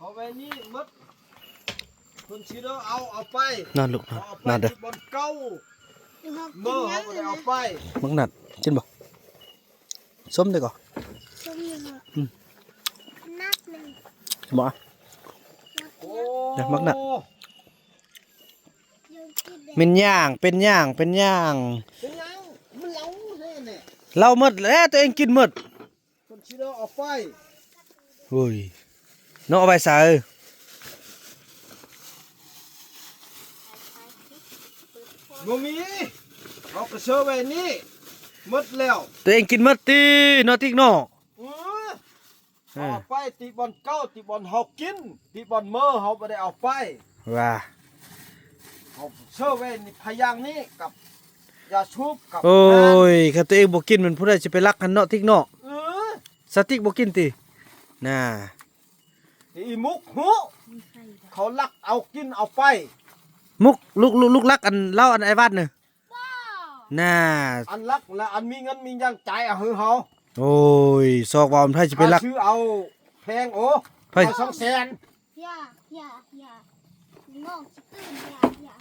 เอาไว้นี่มดคนชิโร่เอาไปนอนลูกนอนเด้อบ นเก้าเมื่อเขาไม่ได้เอาไปมักนัดกินบ่ส้มได้ก่อนนัดหนึ่งบ่เดี๋ยวมักนัดเป็นย่างเป็นย่างเป็นยังมันเล้าเลยเนี่ยเราหมดแล้วตัวเองกินหมดคนชิโร่เอาไปเฮ้ยน้องเอาไปใส่บ่มีเอากระเช้าไว้นี่หมดแล้วตัวเองกินหมดตีนอติ๊กนอเอาไปตีบอลเก้าตีบอลหกกินตีบอลเมื่อเขาไม่ได้เอาไปว่าเอาเช้าไว้นี่พยางนี้กับยาชูบกับโอ้ยถ้าตัวเองบ่กินมันผู้ใดจะไปรักกันเนาะติ๊กนอสติ๊กบ่กินตีน่ะอีมุกหูเขาลักเอากินเอาไปมุกลูกรักอันเล่าอันไอ้วัดเนี่ยน่าอันลักและอันมีเงินมียังใจอ่ะฮือเขาโอ้ยซอกวอมไทยจะไปรักชื่อเอาแพงโอ้เอา200,000อย่างอกจะตื่นอย่า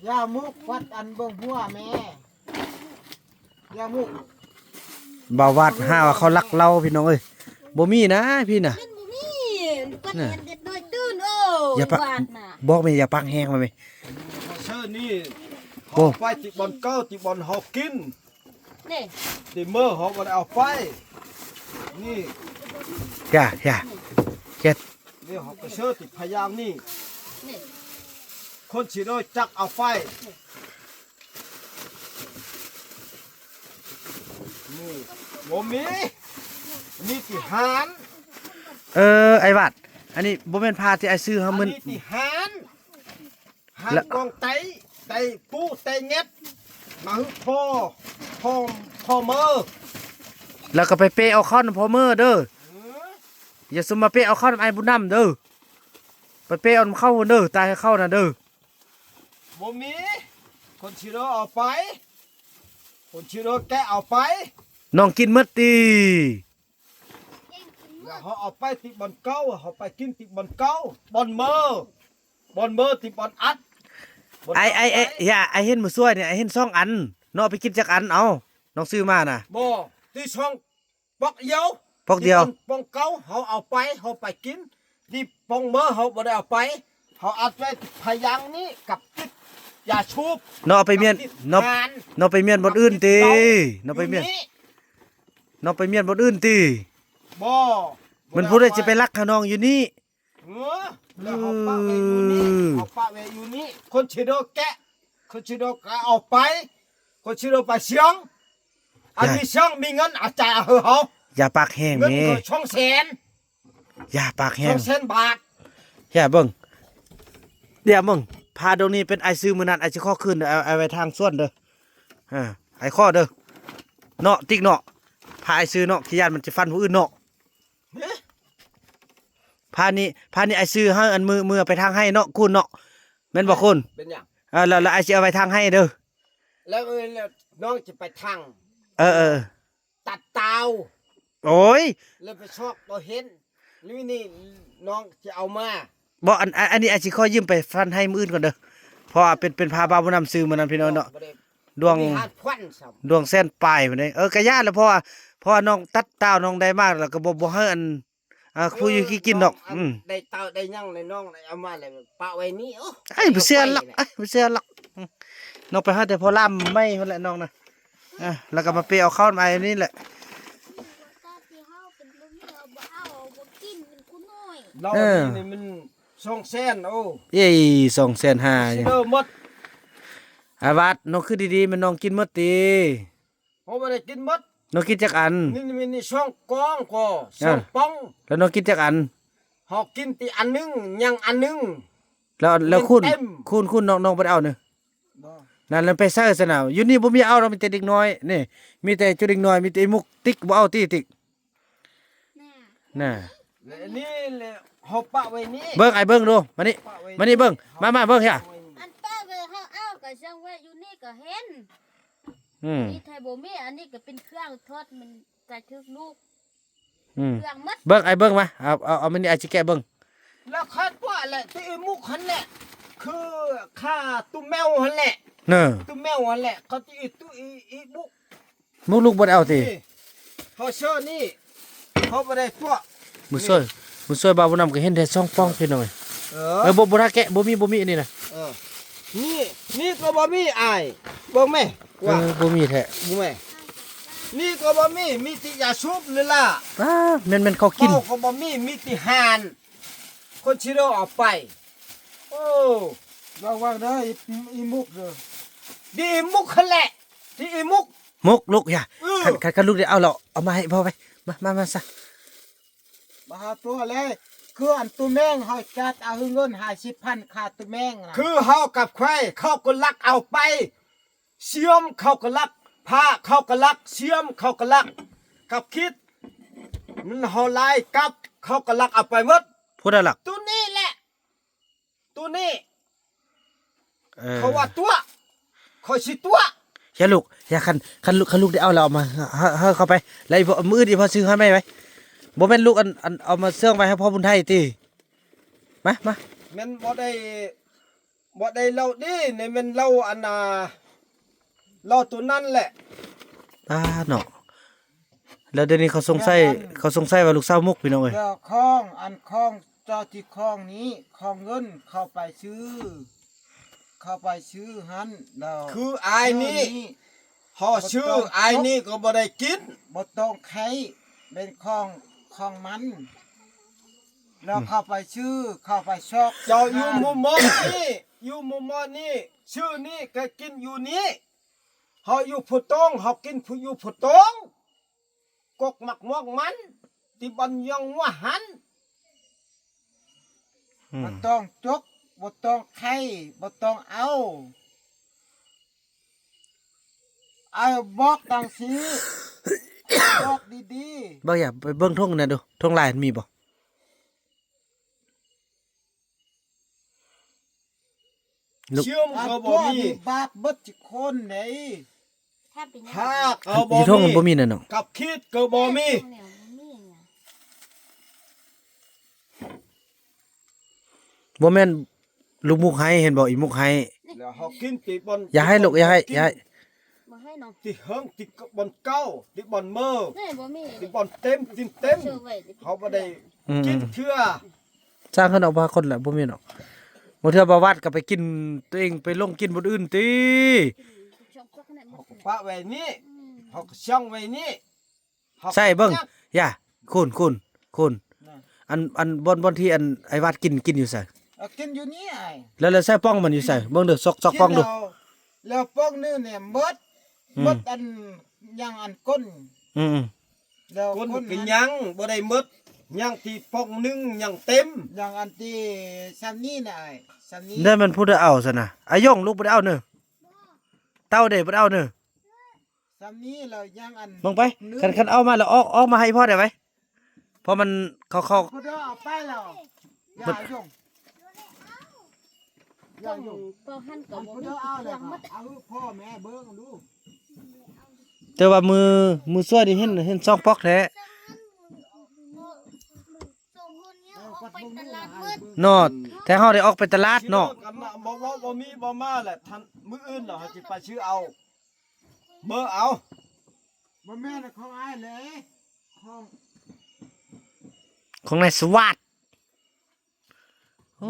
ย่ามุกวัดอันเบิ่งหัวแม่ย่ามุกบ่าววัดห้าว่าเขารักเราพี่น้องเอ้ยบ่มีนะพี่น่ะน่ะอย่าปักบอกไม่อย่าปักแห้งมาไหมเชิญนี่เอาไปติบอลเก้าติบอลหกกินนี่ติเมื่อเขาก็ได้เอาไปนี่อย่าเจ็ดนี่เขาก็เชิญติพยายามนี่คนฉีดด้วยจักเอาไปนี่โมมีติหานไอ้วัดอันนี้บ่แม่นพาที่ไอ้ซื้อเฮามันติหานกองไตปูไตเงียบมาฮึพ่อเมื่อแล้วก็ไปเปเอาข้าวน้ำพ่อเมื่อเด้ออย่าสมมาเปเอาข้าวน้ำไอ้บุญนำเด้อไปเปเอาเข้าเด้อตายให้เข้านะเด้อบ่มีคนชิโร่เอาไปคนชิโร่แกเอาไปน้องกินมดตีเขาเอาไปติบอลเก้าเขาไปกินติบอลเก้าบอลเมื่อติบอลอัดอย่าไอเห็นมือซ้วยเนี่ยไอเห็น2 อันน้องไปกินจักอันเอาน้องซื้อมาน่ะบ่ที่ช่องปอกเดียวปองเก้าเขาเอาไปเขาไปกินที่ปองเมื่อเขาบ่ได้เอาไปเขาอัดไว้พยังนี้กับติดยาชูบน้องเอาไปเมียนน้องไปเมียนบนอื่นตีน้องไปเมียนบนอื่นตีบ่มันพูดได้จะไปรักขน้องอยู่นี่แล้วเขาปะไว้อยู่นี่คนชิโดแกะคนชิโดเอาไปคนชิโดไปเชียงอันนี้เชียงมีเงินอาจารย์เขาอย่าปากแห้งเงิน200,000อย่าปากแห้ง200,000 บาทอย่าเบิ่งเดี๋ยวมึงพาตรงนี้เป็นไอซื้อมือนั้นไอจะข้อคืนเอาไว้ทางส่วนเด้อไอข้อเด้อเนาะติ๊กเนาะพาไอซื้อเนาะขี้ยานมันจะฟันผู้อื่นเนาะพานี่ไอซื้อให้อันมือไปทางให้เนาะคุณเนาะแม่นบ่คุณเป็นหยังแล้วไอสิเอาไปทางให้เด้อแล้วน้องจะไปทางตัดเตาโอ้ยแล้วไปชอบบ่เห็นนี่น้องจะเอามาบ่อันนี้ไอสิขอยืมไปฟันให้มื้ออื่นก่อนเด้อเพราะเป็นพาบ่าวบ่นำซื้อมื้อนั้นพี่น้องเนาะดวงเส้นปลายพุ่นเด้กะย่าแล้วเพราะว่าน้องตัดเต้าน้องได้มากแล้วก็บ่ให้อันผู้อยู่กินดอกได้เต้าได้ยังในน้องเอามาเลยปะไว้นี่บ่เชื่อหรอกบ่เชื่อหรอกน้องไปหาแต่พอล่ำไม่พุ่นแหละน้องนะแล้วก็มาเปเอาข้าวมาอันนี้แหละเรานี่มัน200,000โอ้เอ้250,000เด้อหมดอาวัดน้องคือดีๆมันน้องกินหมดติเขาบ่ได้กินหมดน้องกินจักอันนี่ช่องกองก็ช่องป้องแล้วน้องกินจักอันเฮากินติอันนึงยังอันนึงแล้วคุณน้องบ่ได้เอาเด้อนั่นแล้วไปใส่ซะน่ะอยู่นี่บ่มีเอาเรามีแต่เด็กน้อยนี่มีแต่จุเด็กน้อยมีแต่มุกติ๊กบ่เอาติ๊กน่ะนี่แหละเฮาปะไว้นี่เบิ่งไอ้เบิ่งดูมานี่เบิ่งมาเบิ่งเฮียอันป้าเว้เฮาเอาก็จังว่าอยู่นี่ก็เห็นนี่ไทยบ่มีอันนี้ก็เป็นเครื่องทอดมันใส่ถึกลูก เรื่องมัด เบิ่งไอ้เบิ่งมาเอามันนี่ไอ้สิแกะเบิ่ง แล้วคาดว่าแหละที่ไอ้มุกหันแหละคือค่าตุ้มแมวหันแหละ เน้อ ตุ้มแมวหันแหละเขาที่ไอ้ตุ้อีมุก มุกลูกบ่ได้เอาติ นี่เขาเชื่อนี่เขาบ่ได้ตัว มือซอยบ่าวบ่นำก็เห็นแต่ช่องป้องพี่น้อย เอ บ่ทักแกะบ่มีอันนี้นะ เออนี่ก็บ่มีอายเบิ่งแม่ว่า บ่มีแท้ บ่แม่นี่ก็บ่มีที่ยาสูบเลยล่ะ แม่นเขากิน เขาก็บ่มีที่หานคนชิโร่เอาไปโอ้ระวังเด้ออีมุกเด้อดีอีมุกหั่นแหละที่อีมุก มุกลูกอย่า เออ คันลูกได้เอาแล้วเอามาให้พ่อไปมาซะ มาหาตัวเลยคืออันตัวแมงเฮาจัดเอาเงิน50,000ค่าตัวแมงนะ คือเฮากับใครเขาก็ลักเอาไปเสียมเขาก็ลักผ้าเขาก็ลักเสียมเขาก็ลักกับคิดมันเฮาไล่กับเขาก็ลักเอาไปหมด พูดได้หรอก ตัวนี้แหละตัวนี้ เขา เขาว่าตัวเขาสิตัว อย่าลูกอย่าคันลูกได้เอาแล้วเอามาเฮาเข้าไปแล้วอีพ่อมื้อนี้พ่อซื้อให้ไหมบ่แม่นลูกอันเอามาเสื่องไว้ให้พ่อบุญไทยติมา มันบ่ได้เล่าดินี่มันเล่าอันน่ะเล่าตัวนั้นแหละ เนาะแล้วเดี๋ยวนี้เขาสงสัยว่าลูกสาวมุกพี่น้องเอ้ย แล้วของอันของเจ้าที่ของนี้ของเงินเข้าไปซื้อหันแล้ว คืออายนี่เฮาชื่ออายนี่ก็บ่ได้กิน บ่ต้องไข่เป็นของมันแล้วเข้าไปซื้อเข้าไปชอก เจ้าอยู่หมู่หมอนี่อยู่หมู่หมอนี่ชื่อนี่ก็กินอยู่นี่เฮาอยู่ผู้ตองเฮากินผู้อยู่ผู้ตองกกหมักมวกมันที่บันยังว่าหัน บ่ต้องจกบ่ต้องไข่บ่ต้องเอาบอกตังสีบอกดี บ่อย่าไปเบิ่งทุ่งน่ะดูทุ่งลายมันมีบ่ลูก เชื่อม ๆอัน ก็ ตั บ่ ว มี นี่บาปเบิดจิคนไหน ถ้าเป็น ผ้าก็ อ บ่ ยู่ทุ่งมันบ่ มี มีน่ะเนาะ กับคิดก็บ่มี บ่แม่นลูกมุกให้เห็นบ่อีมุกให้ แล้วเฮากินติบน อย่าให้ลูกอย่าให้ บ่ให้น้อง ที่เฮิงที่บนเก้าที่บนเมื่อ นี่บ่มี ที่บนเต็มเต็ม เชื่อไว้ เขาบ่ได้ อืม กินเทื่อ สร้างขึ้นเอาว่าคนแหละบ่มีเนาะบ่เทื่อบ่วัดก็ไปกินตัวเองไปลงกินบ่อื่นติ ช่องพวกนั้นหม เขา ด ก็ปะไว้นี่เขาก็ช่องไว้นี่ขาก็ ใส่เบิ่ง ยัก อย่าคุณอันบนที่อันไอ้วัดกินอยู่ไส เอากินอยู่นี่ไอ้ แล้วใส่ป้องมันอยู่ไสเบิ่งเด้อซอกป้องดู แล้วป้องนึงเนี่ยเบิดอันยังอันก้น อืม แล้ว คน ก้น ก็ นั้น ยังบ่ได้หมดยังที่ปอกหนึงยังเต็ม ยังอันที่ซันนี่น่ะไอ้ซันนี่ นั่นมันผู้ได้เอาซะนะอายงลูกบ่ได้เอาเด้อเต้าเด้บ่ได้เอาเด้อ ซันนี่แล้วยังอัน ลงไปคันเอามาแล้วออกมาให้พ่อได้ไหมเพราะมันเขา พุทธเอาไปแล้วอย่ายุ่งอย่ายุ่ง พอหันก็ อัน บ่ พุท มี ธเอา เค เล รื่ ย องมัด เอาพ่อแม่เบิ่งดู แต่ว่ามือซวยนี่เห็นซองปอกแท้ ส่งคนเนี้ยออกไปตลาดมืด เนาะแต่เฮาได้ออกไปตลาดเนาะ ที่รกันบ่มีบ่มาแหละท่านมื้ออื่นเนาะเขาสิไปซื้อเอาเบอร์เอา บ่แม่นของอ้ายเลยของ ของนายสวัสดิ์โอ้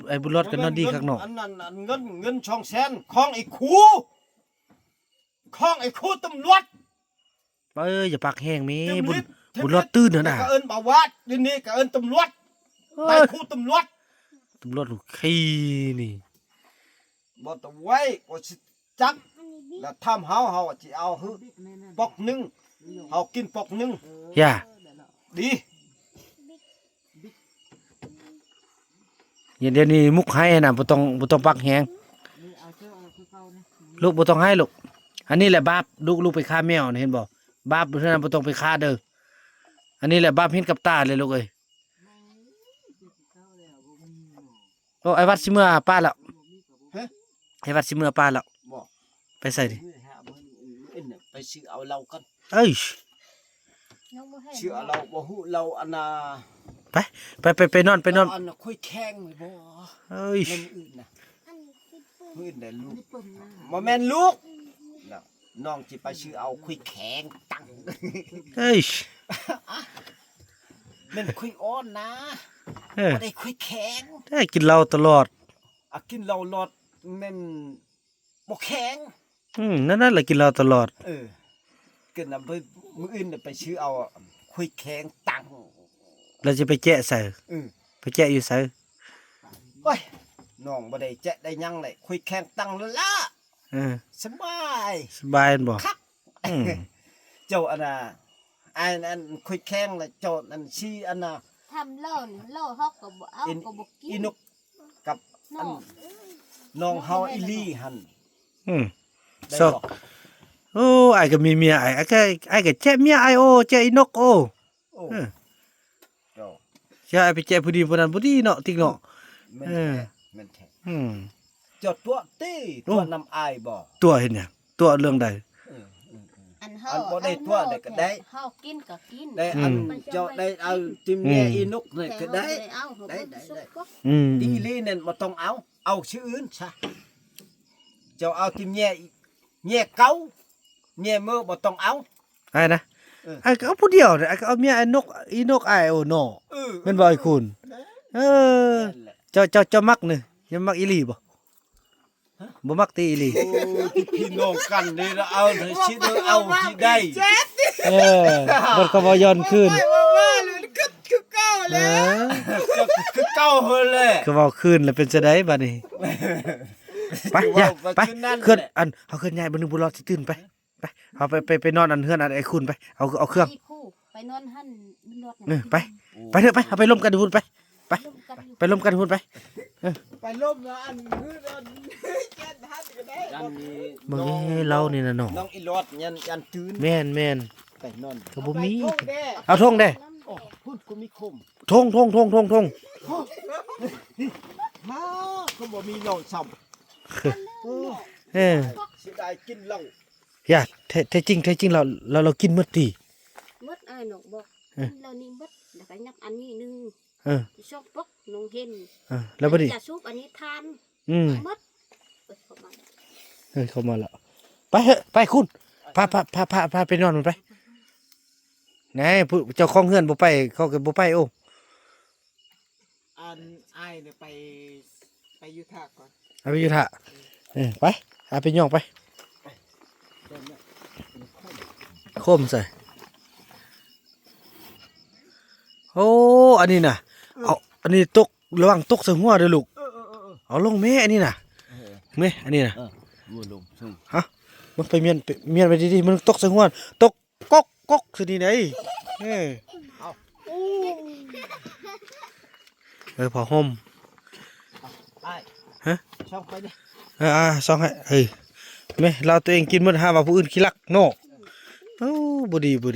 ไอ้บุญรอดก็นอนดีคักเนาะ อันนั้นอันเงินช่องแสนของไอ้ครูตำรวจ อย่าปากแห้งแมี เต็ม บุญ ฤทธิ์ บุญรอดตื่นเด้อน่ะ ก็เอิ้นบ่าวาดเดี๋ยวนี้ก็เอิ้นตำรวจไปครูตำรวจ ตำรวจลูกขี้นี่ บ่ต้องไว้ก็สิจักแล้วทำเฮาสิเอาหือปอกหนึงเฮากินปอกหนึง อย่า ดี อย่างเดี๋ยวนี้มุกให้น่ะบ่ต้องปักแห้ง นี่เอาเสื้อเอาคือเก่านะ ลูกบ่ต้องให้ลูกอันนี้แหละบาปลูกไปฆ่าแมวนี่เห็นบ่บาปเพราะฉะนั้นบ่ต้องไปฆ่าเด้ออันนี้แหละบาปเห็นกับตาเลยลูกเอ้ยโอ้ไอ้วัดสิเมื่อป้าแล้ว ฮะ ไอ้วัดสิเมื่อป้าแล้ว บ่ ไปใส่ดิ ไปซื้อเอาเรากัน เอ้ย ยังบ่ให้ เชื่อเราบ่ฮู้เราอันน่ะ ไปนอนไปนอน อันน่ะคุยแข้งเลยบ่ เอ้ย เล่นอื่นน่ะ อันนี้คือปืน มื้ออื่นได้ลูก นี่ปืนนะ บ่แม่นลูกน่ะน้องสิไปชื่อเอาคุยแข้งตัง เอ้ย แม่นคุยอ้อนนะ เออ บ่ได้คุยแข้ง ได้กินเหล้าตลอด อ่ะกินเหล้าหลอดแม่นบ่แข็ง นั่นแหละกินเหล้าตลอด กินน่ะเพิ่นมื้ออื่นน่ะไปชื่อเอาคุยแข้งตัง เราจะไปแกะใส่ เออ ไปแกะอยู่ใส่ โอ้ยน้องบ่ได้แจ๊ะได้หยังเลยคุยแข้งตังแล้วล่ะ เออ สบาย สบายบ่ คัก อืม เจ้าอันน่ะอันคุยแข้งแล้วเจ้าอันชี้อันน่ะ ทำเหล้านี่เหล้าเฮาก็บ่เอาก็บ่กิน อีนกกับอัน เนาะ น้องเฮาอีลี่หั่น อืม ได้ ซอก บ่ โอ้ไอ้ก็มีเมียไอ้ก็แจ๊ะเมียไอ้โอแจ๊ะอีนกโอ โอ้ เออ เจ้า อย่าไอ้ไปแจ๊ะผู้ดีผู้นั้นผู้ดีเนาะติ๊กเนาะ แม่น เออ แท้แม่นแท้ อืม เจ้าตัวตี้ โอ้ ตัวน้ำอายบ่ ตัวเห็นหยังตัวเรื่องใด เออ อันเฮา อันบ่ได้ทั่วได้ก็ได้ เฮากินก็กิน ได้อัน อืม เจ้าได้เอาติมแย่อีนกนี่ก็ได้ เอาเฮา ได้ บ่ ได้ สุกก็ อืม ดีลีนั่นบ่ต้องเอาชื่ออื่นซะเจ้าเอาติมแย่แย่เก่าแย่มือบ่ต้องเอา ไอ้นะ เออ ไอ้ก็เอาผู้เดียวเนี่ยไอ้ก็เอาเมียไอ้นกอีนกไอ้โอเนาะ เออ แม่นบ่ไอ้คุณเออ นั่นแหละ เจ้ามักนี่ยังมักอีหลีบ่บ่มักตีอีหลี โอ้ที่พี่น้องกันนี่ละเอาเถอะสิเด้อเอาที่ได้ เออบ่ก็บ่ย้อนคืน ว่าเลยคือเก่า เออ คือเก่าเฮ้เลย ก็เว้าคืนแล้วเป็นจังได๋บัดนี้ไปอย่าไปเคลื่อนอันเอาเคลื่อนย้ายบ่นึงบ่รอดสิตื่นไปไปเอาไปนอนอันเฮือนอันไอ้คุณไปเอาเครื่อง มีคู่ไปนอนหั่นรถ เออไปเถอะไปเอาไปร่วมกันพุ่นไปไปร่วมกันพุ่นไป ไปลบนะอันคืออันแก่ทัดก็ได้ ยันนี้ บ่มีเรานี่น่ะน้อง น้องอีรอดยันตื่น แม่น ไปนอน ก็บ่มี โชคแด้ เอาธงเด้ โอ้พูดกูมีคม ธง มาก็บ่มีน้องซ้ำ เออ เสียดายกินเหล้า อย่าแท้จริงเรากินหมดติ มดอ้ายนกบอก เออ เรานี่มดแล้วก็ยับอันนี้นึง เออ ชอบปกน้องเห็น แล้วบ่ดิ จะซุปอันนี้ทาน มดเปิดเข้ามา เข้ามาแล้วไปเถอะไปคุณพาไปนอนมันไปไหนผู้เจ้าของเฮือนบ่ไปเขาก็บ่ไปโอ้ อันอ้ายเนี่ยไปยุทธาก่อน เอาไปอยู่ท่าไปเอาไปย่องไปโคมใส่โอ้อันนี้น่ะเอาอันนี้ตกระวังตกใส่หัวเด้อลูกเอาลงแม่อันนี้น่ะแม่อันนี้น่ะ งูลงซึ่ง มันไปเมียนไปดีๆมันตกใส่หัวตกก๊อกคือนี่ไหนพอห่ม ไป ฮะ ช่องไปดิ ซองให้แม่เราตัวเองกินหมดห้ามว่าผู้อื่นขี้ลักโน่โอ้บ่ดี เออ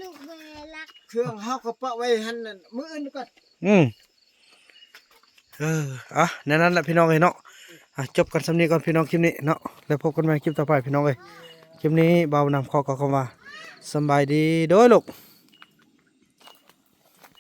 ลูกเวลัก เครื่องเฮาก็ปะไว้หั่นน่ะมื้ออื่นก่อน นั่นแหละพี่น้องเอ้ยเนาะจบกันสำนี้ก่อนพี่น้องคลิปนี้เนาะแล้วพบกันใหม่คลิปต่อไปพี่น้องเอ้ยคลิปนี้เบานำขอคำว่าสำบายดีโดยลูก